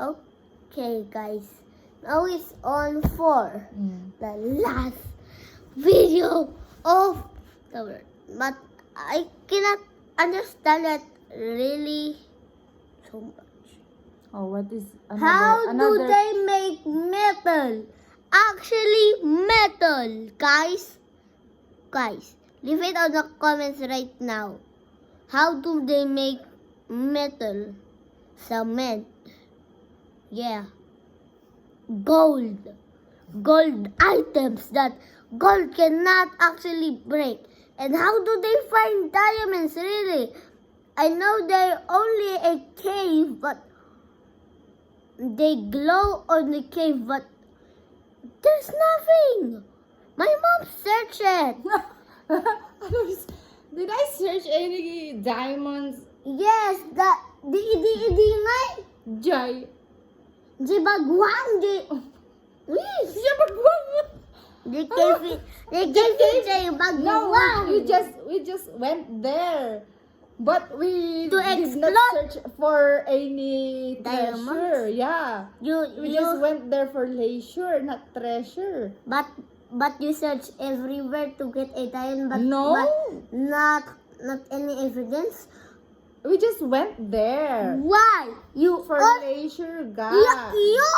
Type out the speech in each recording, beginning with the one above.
Okay, guys. Now it's on for Mm. the last video of the world. But I cannot understand it really so much. Oh, what is How another? do they make metal? Actually, metal, guys. Guys, leave it on the comments right now. How do they make metal? Cement. Yeah. Gold. Gold items that gold cannot actually break. And how do they find diamonds really? I know they're only a cave, but they glow on the cave, but there's nothing. My mom searched it. Did I search any diamonds? Yes, di ngay. Jai. Di bagwang, di. Siya bagwang. Di cave say No, bagwang. we just went there. But we To did not explore. search for any Diamonds? treasure. Yeah. We just went there for leisure, not treasure. But you search everywhere to get a diamond, but, No. but not any evidence. We just went there Why? You for al- leisure, you, guys. you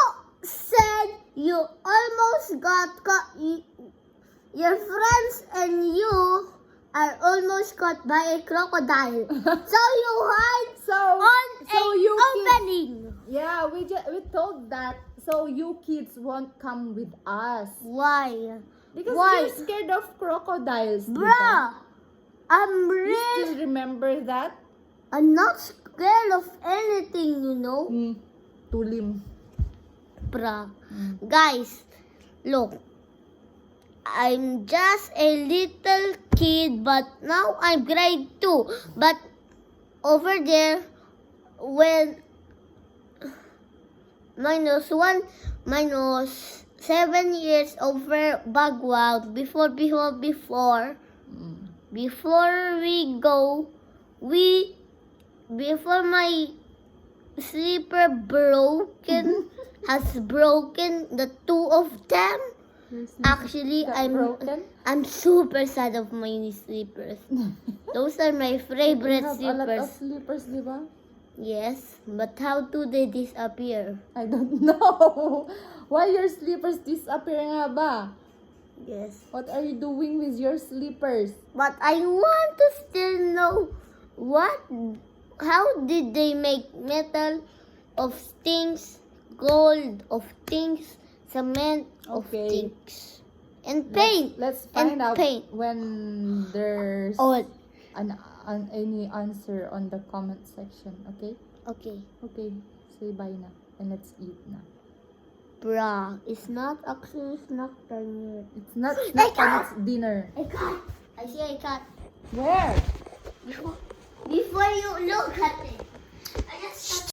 said you almost got caught. Your friends and you are almost caught by a crocodile. So you hide So on so a you kids, opening. yeah, we told that so you kids won't come with us Why? because Why? you're scared of crocodiles, diba? Bruh, I'm You really, still remember that? I'm not scared of anything, you know. Tulim. Bruh. Guys, look. I'm just a little kid, but now I'm grade 2. But over there, when -1, -7 years over Bagwag, before before my sleeper has broken the two of them. Actually, Got broken? I'm super sad of my sleepers. Those are my You favorite have a lot of sleepers. slippers, diba? Yes, but how do they disappear? I don't know. Why your slippers disappear nga ba? Yes. What are you doing with your slippers? But I want to still know how did they make metal of things, gold of things, cement of Okay. things, and paint. Let's find And out paint. when there's Oh, any answer on the comment section. Okay? okay. Okay. Say bye na. And let's eat na. Bruh, it's not actually snack time yet. It's not I snack time, can't. it's dinner. I see I can't. Where? Before you look at it. I just